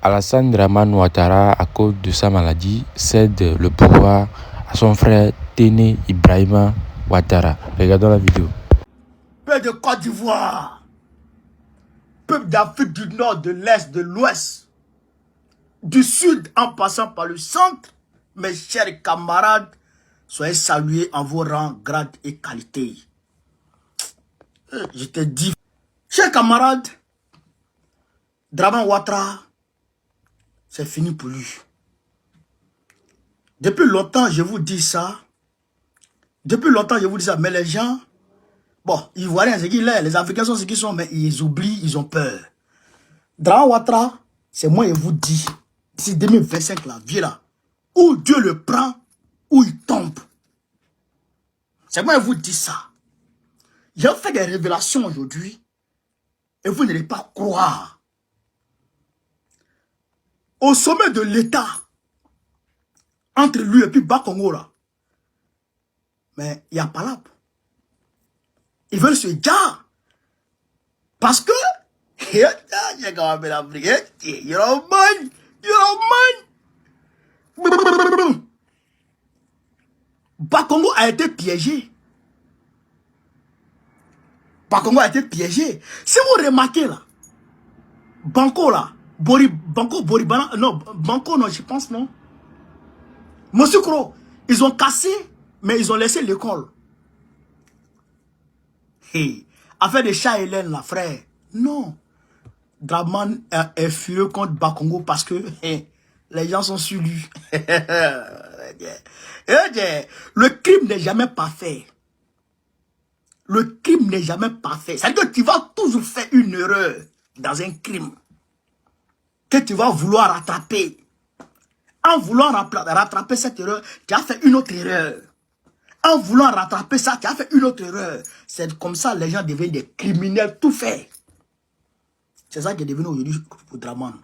Alassane Dramane Ouattara, à cause de sa maladie, cède le pouvoir à son frère Téné Ibrahima Ouattara. Regardons la vidéo. Peuple de Côte d'Ivoire, peuple d'Afrique du Nord, de l'Est, de l'Ouest, du Sud en passant par le centre, mes chers camarades, soyez salués en vos rangs, grades et qualités. Je te dis, chers camarades, Dramane Ouattara, c'est fini pour lui. Depuis longtemps, je vous dis ça. Depuis longtemps, je vous dis ça, mais les gens, bon, ils voient rien, c'est qu'ils sont, les Africains sont ce qu'ils sont, mais ils oublient, ils ont peur. Dramane Ouattara, c'est moi, je vous dis, d'ici 2025, la vie là, où Dieu le prend, où il tombe. C'est moi, je vous dis ça. J'ai fait des révélations aujourd'hui, et vous n'allez pas croire. Au sommet de l'État, entre lui et puis Bakongo là, mais il y a pas là. Ils veulent se dire, parce que, you know man, Bakongo a été piégé. Bakongo a été piégé. Si vous remarquez là, Banco là, Banco Boribana, non, Banco non, je pense non. Mosukro, ils ont cassé, mais ils ont laissé l'école. Hey, affaire de chat Hélène là, frère. Non. Dramane est furieux contre Bakongo parce que les gens sont sur lui. Le crime n'est jamais parfait. Le crime n'est jamais parfait. C'est-à-dire que tu vas toujours faire une erreur dans un crime que tu vas vouloir rattraper. En voulant rattraper cette erreur, tu as fait une autre erreur. En voulant rattraper ça, tu as fait une autre erreur. C'est comme ça que les gens deviennent des criminels tout faits. C'est ça qui est devenu aujourd'hui pour Dramane.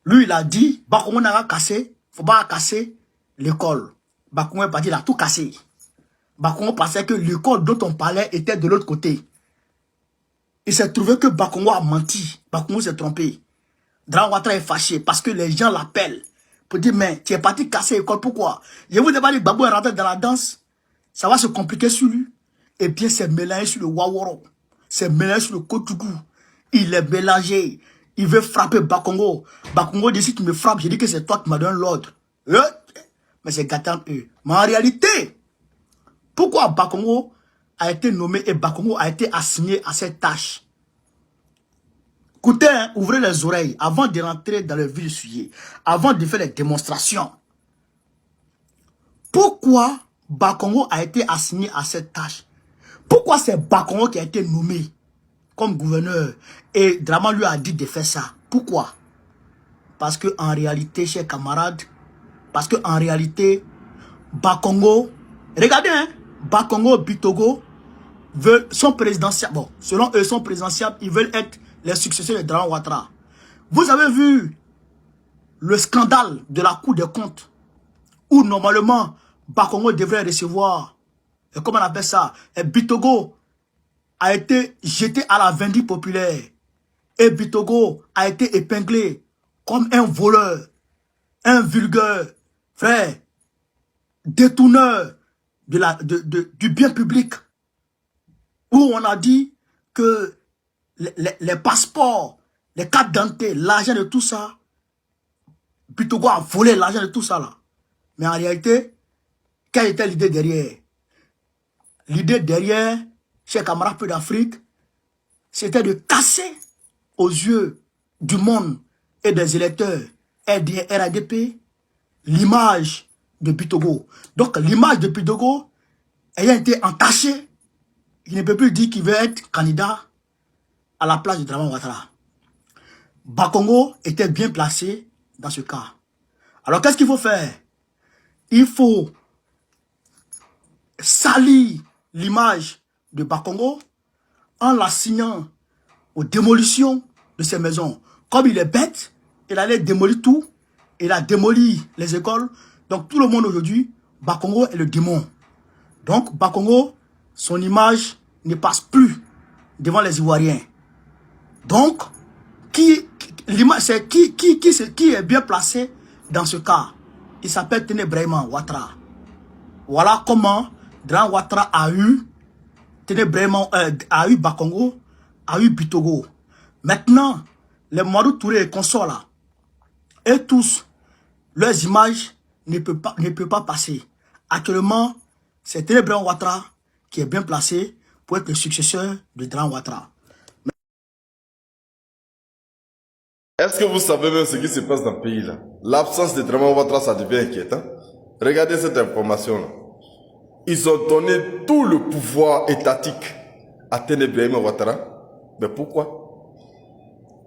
Lui, il a dit, Bakongo n'a pas cassé, faut pas casser l'école. Bakongo est parti, il a tout cassé. Bakongo pensait que l'école dont on parlait était de l'autre côté. Il s'est trouvé que Bakongo a menti. Bakongo s'est trompé. Dramane Ouattara est fâché parce que les gens l'appellent pour dire, mais tu es parti casser l'école, pourquoi? Je vous ai pas dit que Babou est rentré dans la danse. Ça va se compliquer sur lui. Et bien, c'est mélangé sur le Waworo. C'est mélangé sur le Kotougou. Il est mélangé. Il veut frapper Bakongo. Bakongo dit, si tu me frappes, je dis que c'est toi qui m'as donné l'ordre. Mais c'est gâtant eux. Mais en réalité, pourquoi Bakongo a été nommé et Bakongo a été assigné à cette tâche? Écoutez, hein, ouvrez les oreilles avant de rentrer dans le vif du sujet, avant de faire les démonstrations. Pourquoi Bakongo a été assigné à cette tâche? Pourquoi c'est Bakongo qui a été nommé comme gouverneur et Dramane lui a dit de faire ça? Pourquoi? Parce que en réalité, chers camarades, parce que en réalité, Bakongo, regardez, hein, Bakongo, Bitogo sont présidentiels. Bon, selon eux, sont présidentiels, ils veulent être les successeurs de Dramane Ouattara. Vous avez vu le scandale de la Cour des comptes où normalement Bakongo devrait recevoir, comment on appelle ça, Bitogo a été jeté à la vindicte populaire et Bitogo a été épinglé comme un voleur, un vulgaire, frère, détourneur du bien public, où on a dit que les passeports, les cartes d'identité, l'argent de tout ça, Bitogo a volé l'argent de tout ça là. Mais en réalité, quelle était l'idée derrière? L'idée derrière, chers camarades peu d'Afrique, c'était de casser aux yeux du monde et des électeurs RADP l'image de Bitogo. Donc l'image de Bitogo ayant été entachée, il ne peut plus dire qu'il veut être candidat à la place de Dramane Ouattara. Bakongo était bien placé dans ce cas. Alors qu'est-ce qu'il faut faire? Il faut salir l'image de Bakongo en l'assignant aux démolitions de ses maisons. Comme il est bête, il allait démolir tout. Il a démoli les écoles. Donc tout le monde aujourd'hui, Bakongo est le démon. Donc Bakongo, son image ne passe plus devant les Ivoiriens. Donc, C'est qui est bien placé dans ce cas. Il s'appelle Téné Ibrahima Ouattara. Voilà comment Dran Ouattara a eu Téné Ibrahima, a eu Bakongo, a eu Bitogo. Maintenant, les Mamadou Touré et consorts là, et tous, leurs images ne peuvent pas passer. Actuellement, c'est Téné Ibrahima Ouattara qui est bien placé pour être le successeur de Dran Ouattara. Est-ce que vous savez même ce qui se passe dans le pays là? L'absence de Draman Ouattara, ça devient inquiétant. Regardez cette information là. Ils ont donné tout le pouvoir étatique à Téné Ibrahima Ouattara. Mais pourquoi?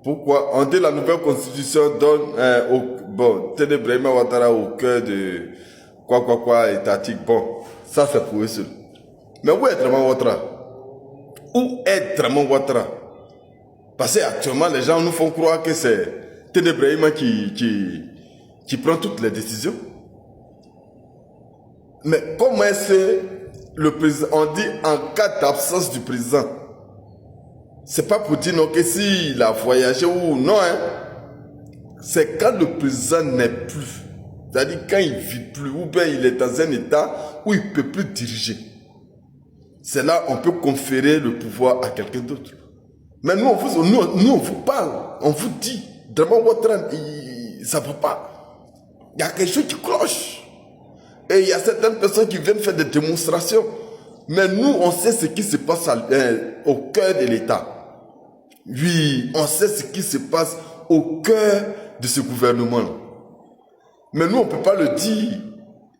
Pourquoi? On dit la nouvelle constitution donne Téné Ibrahima Ouattara au cœur de quoi étatique. Bon, ça c'est pour eux seuls. Mais où est Draman Ouattara? Où est Draman Ouattara? Parce qu'actuellement, les gens nous font croire que c'est Téné Ibrahima qui prend toutes les décisions. Mais comment est-ce que le président, on dit en cas d'absence du président, c'est pas pour dire non que s'il a voyagé ou non, hein. C'est quand le président n'est plus. C'est-à-dire quand il ne vit plus, ou bien il est dans un état où il ne peut plus diriger. C'est là qu'on peut conférer le pouvoir à quelqu'un d'autre. Mais nous, on vous parle, on vous dit, Draman Ouattara, ça ne va pas. Il y a quelque chose qui cloche. Et il y a certaines personnes qui viennent faire des démonstrations. Mais nous, on sait ce qui se passe au cœur de l'État. Oui, on sait ce qui se passe au cœur de ce gouvernement-là. Mais nous, on ne peut pas le dire.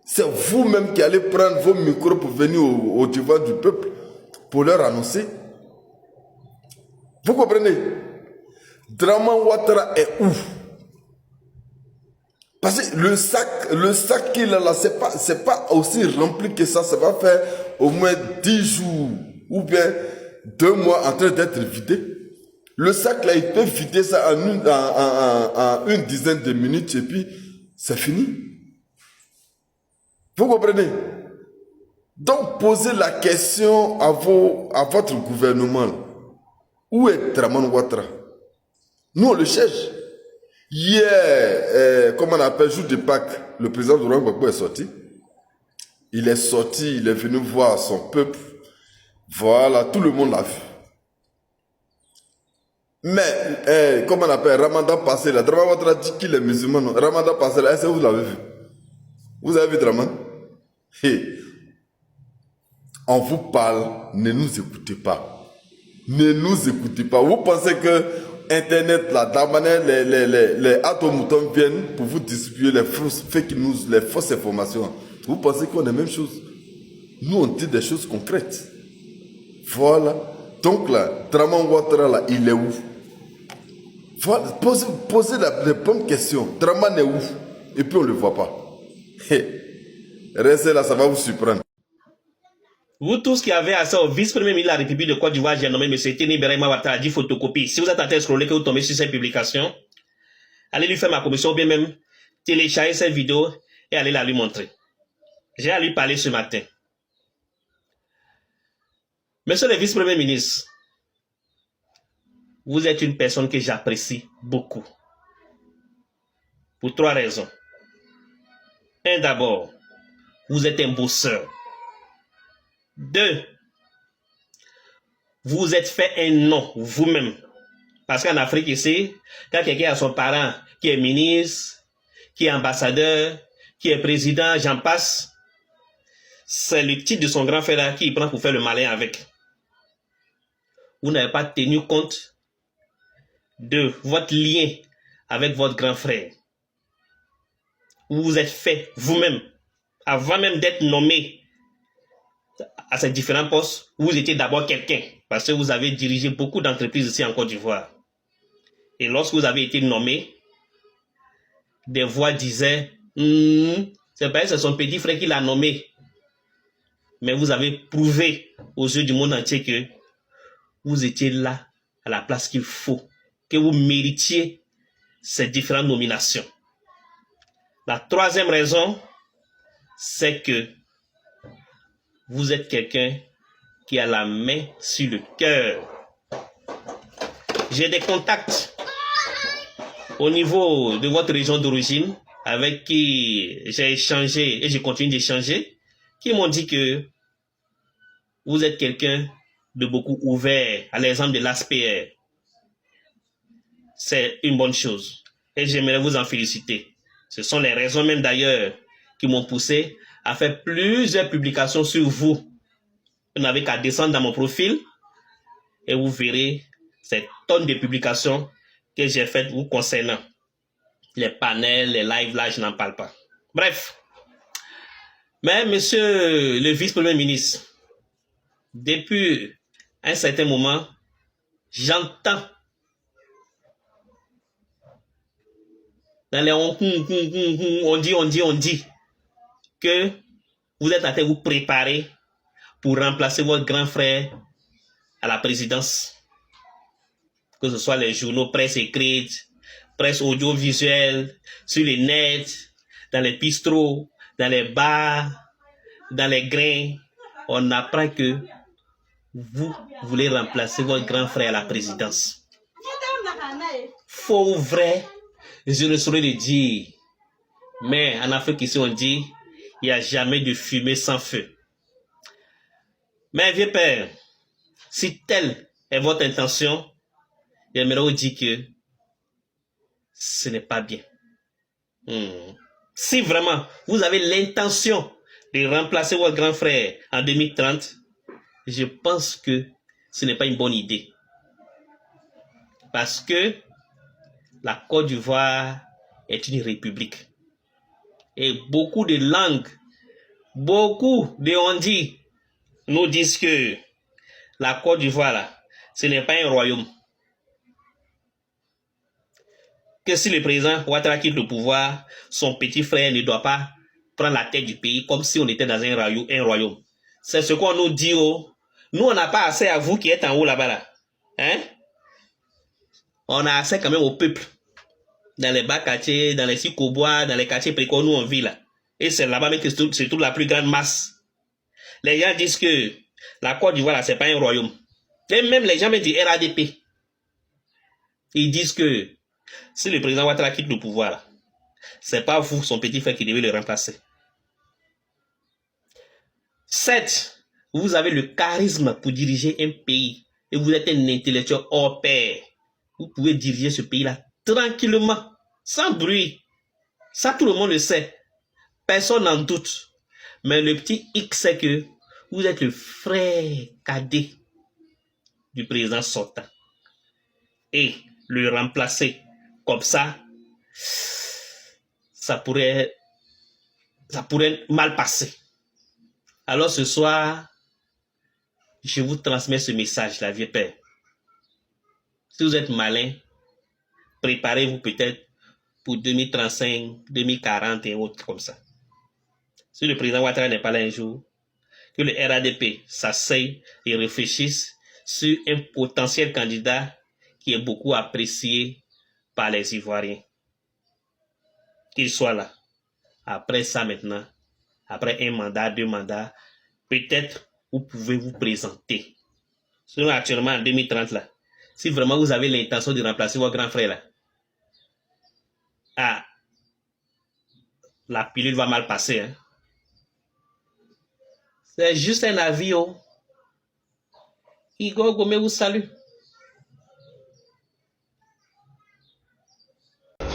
C'est vous-même qui allez prendre vos micros pour venir au devant du peuple, pour leur annoncer. Vous comprenez? Draman Ouattara est où? Parce que le sac qu'il a là, c'est pas aussi rempli que ça. Ça va faire au moins 10 jours ou bien 2 mois en train d'être vidé. Le sac là, il peut vider ça en une dizaine de minutes et puis c'est fini. Vous comprenez? Donc posez la question à votre gouvernement là. Où est Draman Ouattara? Nous, on le cherche. Hier, comme on appelle, jour de Pâques, le président Laurent Gbagbo est sorti. Il est sorti, il est venu voir son peuple. Voilà, tout le monde l'a vu. Mais, comme on appelle, Ramadan passé, là, Draman Ouattara dit qu'il est musulman. Non? Ramadan passé, là, est-ce que vous l'avez vu? Vous avez vu Draman? Hey. On vous parle, ne nous écoutez pas. Ne nous écoutez pas. Vous pensez que Internet, là, d'Amaner, les atomoutons viennent pour vous distribuer les fausses fake news, les fausses informations. Vous pensez qu'on est la même chose? Nous, on dit des choses concrètes. Voilà. Donc là, Draman Ouattara, là, il est où? Voilà. Posez les bonnes questions. Draman est où? Et puis on ne le voit pas. Restez là, ça va vous surprendre. Vous tous qui avez accès au vice-premier ministre de la République de Côte d'Ivoire, j'ai nommé M. Téné Ibrahima Ouattara, dit photocopie. Si vous êtes en train de scroller, que vous tombez sur cette publication, allez lui faire ma commission, ou bien même télécharger cette vidéo et allez la lui montrer. J'ai à lui parler ce matin. Monsieur le vice-premier ministre, vous êtes une personne que j'apprécie beaucoup. Pour 3 raisons. D'abord, vous êtes un bosseur. 2, vous êtes fait un nom vous-même. Parce qu'en Afrique ici, quand quelqu'un a son parent qui est ministre, qui est ambassadeur, qui est président, j'en passe, c'est le titre de son grand frère là qui il prend pour faire le malin avec. Vous n'avez pas tenu compte de votre lien avec votre grand frère. Vous vous êtes fait vous-même, avant même d'être nommé à ces différents postes, vous étiez d'abord quelqu'un, parce que vous avez dirigé beaucoup d'entreprises ici en Côte d'Ivoire. Et lorsque vous avez été nommé, des voix disaient, c'est pas c'est son petit frère qui l'a nommé. Mais vous avez prouvé aux yeux du monde entier que vous étiez là, à la place qu'il faut, que vous méritiez ces différentes nominations. La 3e raison, c'est que vous êtes quelqu'un qui a la main sur le cœur. J'ai des contacts au niveau de votre région d'origine, avec qui j'ai échangé et je continue d'échanger, qui m'ont dit que vous êtes quelqu'un de beaucoup ouvert, à l'exemple de l'ASPR. C'est une bonne chose et j'aimerais vous en féliciter. Ce sont les raisons même d'ailleurs qui m'ont poussé à faire plusieurs publications sur vous. Vous n'avez qu'à descendre dans mon profil et vous verrez ces tonnes de publications que j'ai faites vous concernant. Les panels, les lives, là, je n'en parle pas. Bref. Mais monsieur le vice-premier ministre, depuis un certain moment, j'entends dans les on dit que vous êtes en train de vous préparer pour remplacer votre grand frère à la présidence. Que ce soit les journaux, presse écrite, presse audiovisuelle, sur les nets, dans les bistrots, dans les bars, dans les grains. On apprend que vous voulez remplacer votre grand frère à la présidence. Faux ou vrai, je ne saurais le dire. Mais en Afrique ici, on dit, il n'y a jamais de fumée sans feu. Mais vieux père, si telle est votre intention, j'aimerais vous dire que ce n'est pas bien. Si vraiment vous avez l'intention de remplacer votre grand frère en 2030, je pense que ce n'est pas une bonne idée. Parce que la Côte d'Ivoire est une république. Et beaucoup de langues, beaucoup de on-dit nous disent que la Côte d'Ivoire, là, ce n'est pas un royaume. Que si le président Ouattara quitte le pouvoir, son petit frère ne doit pas prendre la tête du pays comme si on était dans un royaume. C'est ce qu'on nous dit. Oh. Nous, on n'a pas accès à vous qui êtes en haut là-bas. Là. Hein? On a accès quand même au peuple. Dans les bas quartiers, dans les Sikobois, dans les quartiers précoces, nous on vit là. Et c'est là-bas même que c'est toute la plus grande masse. Les gens disent que la Côte d'Ivoire, là, c'est pas un royaume. Et même les gens du RADP, ils disent que si le président Ouattara quitte le pouvoir, là, c'est pas vous, son petit frère, qui devez le remplacer. Certes, vous avez le charisme pour diriger un pays et vous êtes un intellectuel hors pair. Vous pouvez diriger ce pays-là tranquillement, sans bruit. Ça, tout le monde le sait. Personne n'en doute. Mais le petit X, c'est que vous êtes le frère cadet du président sortant. Et le remplacer comme ça, ça pourrait mal passer. Alors ce soir, je vous transmets ce message, la vieux père. Si vous êtes malin, préparez-vous peut-être pour 2035, 2040 et autres comme ça. Si le président Ouattara n'est pas là un jour, que le RADP s'asseye et réfléchisse sur un potentiel candidat qui est beaucoup apprécié par les Ivoiriens. Qu'il soit là. Après ça maintenant, après un mandat, 2 mandats, peut-être vous pouvez vous présenter. Sinon actuellement en 2030 là, si vraiment vous avez l'intention de remplacer votre grand frère là, la pilule va mal passer. Hein? C'est juste un avis. Oh. Igor Gomé vous salue.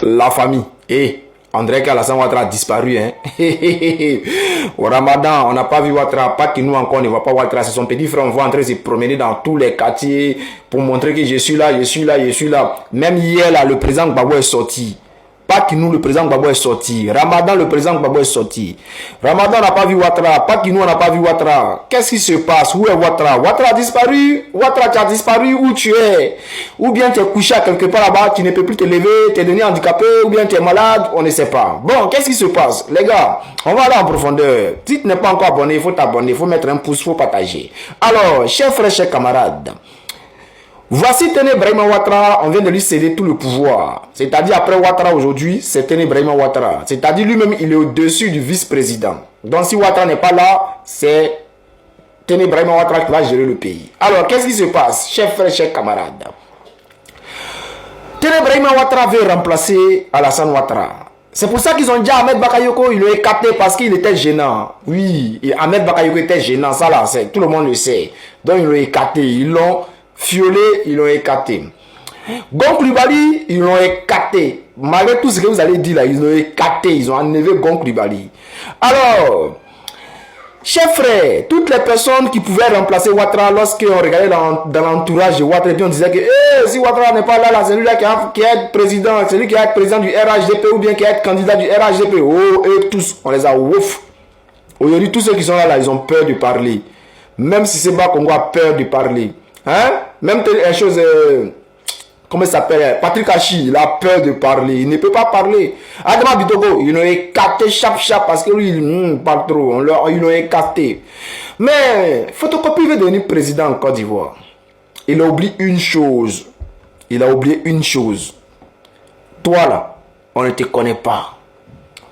La famille. André Alassane Ouattara a disparu. Hein? Au Ramadan, on n'a pas vu Ouattara. Pas que nous encore, on ne voit pas Ouattara. C'est son petit frère. On voit en train de se promener dans tous les quartiers pour montrer que je suis là, je suis là, je suis là. Même hier, là, le président Gbagbo est sorti. Pas que nous, le président Gbagbo est sorti. Ramadan, le président Gbagbo est sorti. Ramadan, on n'a pas vu Ouattara. Pas que nous, on n'a pas vu Ouattara. Qu'est-ce qui se passe? Où est Ouattara? Ouattara a disparu. Ouattara, tu as disparu. Où tu es? Ou bien tu es couché à quelque part là-bas, tu ne peux plus te lever, tu es devenu handicapé, ou bien tu es malade, on ne sait pas. Bon, qu'est-ce qui se passe? Les gars, on va aller en profondeur. Si tu n'es pas encore abonné, il faut t'abonner, il faut mettre un pouce, il faut partager. Alors, chers frères, chers camarades, voici Téné Brahima Ouattara, on vient de lui céder tout le pouvoir. C'est-à-dire après Ouattara aujourd'hui, c'est Téné Brahima Ouattara. C'est-à-dire lui-même, il est au-dessus du vice-président. Donc si Ouattara n'est pas là, c'est Téné Brahima Ouattara qui va gérer le pays. Alors, qu'est-ce qui se passe, chers frères, chers camarades? Téné Ouattara veut remplacer Alassane Ouattara. C'est pour ça qu'ils ont dit à Ahmed Bakayoko, ils l'ont écarté parce qu'il était gênant. Oui, Ahmed Bakayoko était gênant, ça là, tout le monde le sait. Donc ils l'ont écarté, ils l'ont fiolé, ils l'ont écarté. Gon Coulibaly, ils l'ont écarté. Malgré tout ce que vous allez dire là, ils l'ont écarté, ils ont enlevé Gon Coulibaly. Alors, chers frères, toutes les personnes qui pouvaient remplacer Ouattara lorsqu'on regardait dans l'entourage de Ouattara, et puis on disait que si Ouattara n'est pas là, c'est lui là qui est président, c'est lui qui est président du RHDP ou bien qui est candidat du RHDP. Oh, et tous, on les a ouf. Aujourd'hui, tous ceux qui sont là, ils ont peur de parler. Même si c'est pas Congo a peur de parler. Hein? Même les choses... comment il s'appelle? Patrick Hachi, il a peur de parler. Il ne peut pas parler. Adama Bitogo, ils l'ont écarté chap parce que lui, il parle trop. Ils l'ont écarté. Mais Photocopie veut devenir président en Côte d'Ivoire. Il a oublié une chose. Toi là, on ne te connaît pas.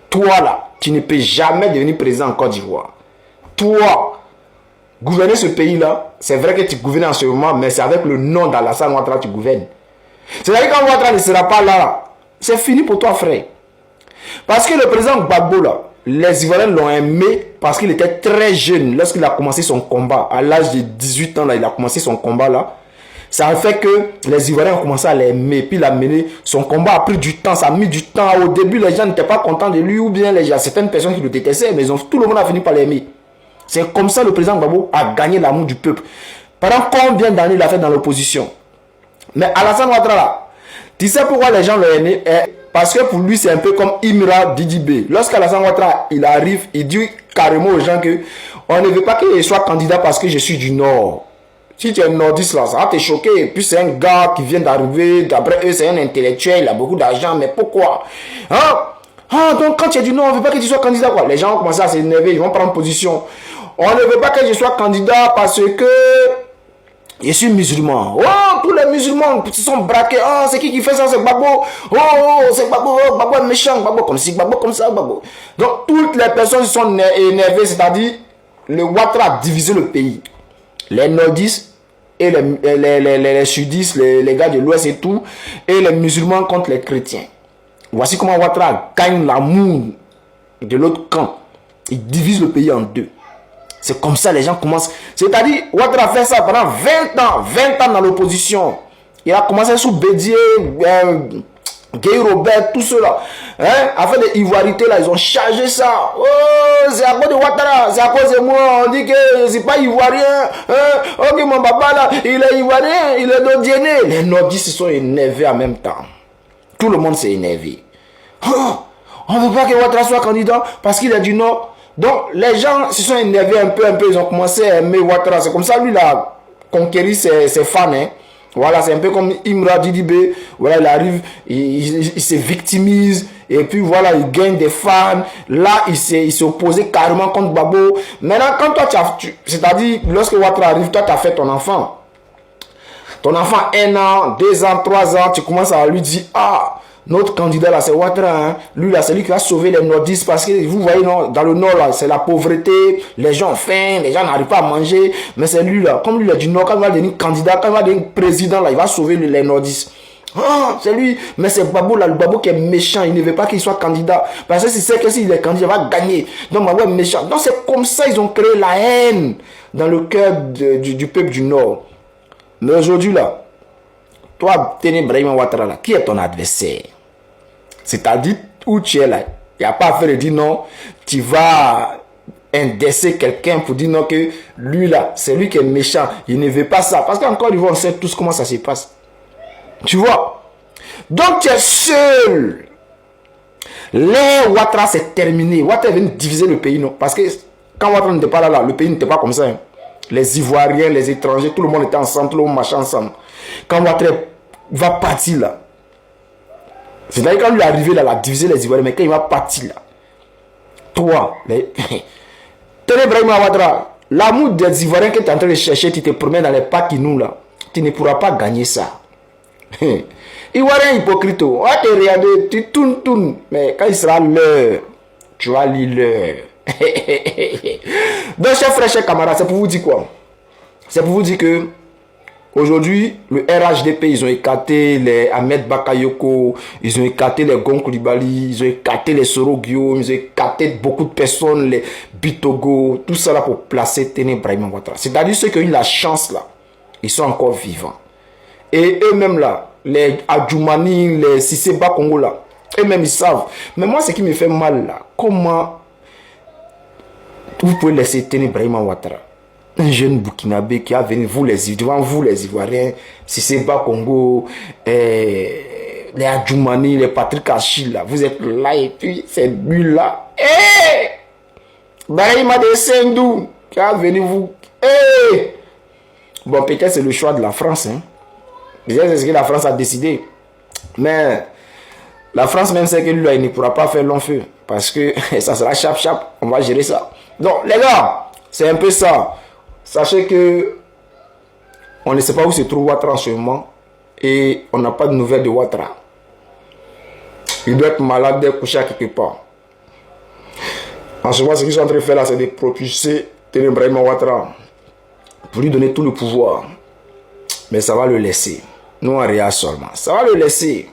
Toi là, tu ne peux jamais devenir président en Côte d'Ivoire. Toi, gouverner ce pays-là, c'est vrai que tu gouvernes en ce moment, mais c'est avec le nom d'Alassane Ouattara que tu gouvernes. C'est-à-dire que quand Ouattara ne sera pas là, c'est fini pour toi, frère. Parce que le président Gbagbo, là, les Ivoiriens l'ont aimé parce qu'il était très jeune lorsqu'il a commencé son combat. À l'âge de 18 ans, là, il a commencé son combat là. Ça a fait que les Ivoiriens ont commencé à l'aimer. Puis il a mené son combat, a pris du temps, ça a mis du temps. Au début, les gens n'étaient pas contents de lui ou bien il y a certaines personnes qui le détestaient, mais tout le monde a fini par l'aimer. C'est comme ça que le président Gbagbo a gagné l'amour du peuple. Pendant combien d'années il a fait dans l'opposition? Mais Alassane Ouattara là, tu sais pourquoi les gens l'ont aimé? Parce que pour lui c'est un peu comme Imra Didibé. Lorsqu'Alassane Ouattara il arrive, il dit carrément aux gens que on ne veut pas qu'il soit candidat parce que je suis du Nord. Si tu es nordiste là, ça va te choquer. Et puis c'est un gars qui vient d'arriver, d'après eux c'est un intellectuel, il a beaucoup d'argent, mais pourquoi? Donc quand tu es du Nord, on ne veut pas que tu sois candidat quoi. Les gens ont commencé à s'énerver, ils vont prendre position. On ne veut pas que je sois candidat parce que je suis musulman. Oh, tous les musulmans se sont braqués. Oh, c'est qui fait ça? C'est Gbagbo. Oh, c'est Gbagbo. Oh, Gbagbo est méchant. Gbagbo comme ci, Gbagbo comme ça, Gbagbo. Donc, toutes les personnes se sont énervées. C'est-à-dire, le Ouattara a divisé le pays. Les nordistes et les sudistes, les gars de l'Ouest et tout, et les musulmans contre les chrétiens. Voici comment Ouattara gagne l'amour de l'autre camp. Il divise le pays en deux. C'est comme ça les gens commencent. C'est-à-dire, Ouattara a fait ça pendant 20 ans dans l'opposition. Il a commencé sous Bédier, Gay Robert, tout cela. Afin de l'ivoirité, là, ils ont chargé ça. Oh, c'est à cause de Ouattara, c'est à cause de moi. On dit que c'est pas ivoirien. Ok, mon papa là, il est ivoirien, il est nordien. Les nordistes se sont énervés en même temps. Tout le monde s'est énervé. On ne veut pas que Ouattara soit candidat parce qu'il est du Nord. Donc, les gens se sont énervés un peu, ils ont commencé à aimer Ouattara. C'est comme ça, lui, il a conquéri ses fans. Voilà, c'est un peu comme Imra Didibé. Voilà, il arrive, il se victimise, et puis voilà, il gagne des fans. Là, il s'est opposé carrément contre Gbagbo. Maintenant, quand toi, c'est-à-dire, lorsque Ouattara arrive, toi, tu as fait ton enfant. Ton enfant, 1 an, 2 ans, 3 ans, tu commences à lui dire, notre candidat là c'est Ouattara, lui là c'est lui qui va sauver les nordistes parce que vous voyez non, dans le nord là c'est la pauvreté, les gens ont faim, les gens n'arrivent pas à manger, mais c'est lui là, comme lui là du nord, quand il va devenir candidat, quand il va devenir président là, il va sauver les nordistes. C'est lui, mais c'est Gbagbo là, le Gbagbo qui est méchant, il ne veut pas qu'il soit candidat parce que s'il sait que s'il est candidat il va gagner, donc Gbagbo est méchant. Donc c'est comme ça ils ont créé la haine dans le cœur du peuple du nord. Mais aujourd'hui là, toi, Téné Ouattara là, qui est ton adversaire? C'est-à-dire où tu es là. Il n'y a pas à faire de dire non, tu vas indexer quelqu'un pour dire non que lui là, c'est lui qui est méchant. Il ne veut pas ça. Parce qu'encore une fois, on sait tous comment ça se passe. Tu vois? Donc tu es seul. Les Ouattara c'est terminé. Ouattara est venu diviser le pays, non? Parce que quand Ouattara n'était pas là, le pays n'était pas comme ça. Les Ivoiriens, les étrangers, tout le monde était ensemble, tout le monde marchait ensemble. Quand Ouattara va partir là, c'est-à-dire quand lui est arrivé là, il a divisé les Ivoiriens, mais quand il va partir là, toi, Téné Ouattara, l'amour des Ivoiriens que tu es en train de chercher, tu te promènes dans les parcs nous là, tu ne pourras pas gagner ça. Ivoirien hypocrite, on va te regarder, tu tournes, mais quand il sera l'heure, tu vas lire l'heure. Donc, chers frères, chers camarades, c'est pour vous dire quoi? C'est pour vous dire que Aujourd'hui, le RHDP, ils ont écarté les Ahmed Bakayoko, ils ont écarté les Gon Coulibaly, ils ont écarté les Sorogio, ils ont écarté beaucoup de personnes, les Bitogo, tout ça là pour placer Téné Brahima Ouattara. C'est-à-dire ceux qui ont eu la chance là, ils sont encore vivants. Et eux-mêmes là, les Adjoumani, les Sisseba Congo là, eux-mêmes ils savent. Mais moi, ce qui me fait mal là, comment vous pouvez laisser Téné Brahima Ouattara, un jeune Burkinabé qui a venu, devant vous les Ivoiriens, Sisseba Congo, les Adjoumani, les Patrick Achille, là, vous êtes là et puis cette bulle là, Brahima de Sendou qui a venu vous, bon peut-être c'est le choix de la France, hein. C'est ce que la France a décidé, mais la France même sait que lui là, il ne pourra pas faire long feu, parce que ça sera chap, on va gérer ça. Donc les gars, c'est un peu ça. Sachez que on ne sait pas où se trouve Ouattara en ce moment et on n'a pas de nouvelles de Ouattara. Il doit être malade, couché à quelque part. En ce moment, ce qu'ils sont en train de faire là, c'est de propulser Téné Brahima Ouattara pour lui donner tout le pouvoir. Mais ça va le laisser. Nous, en réel seulement. Ça va le laisser.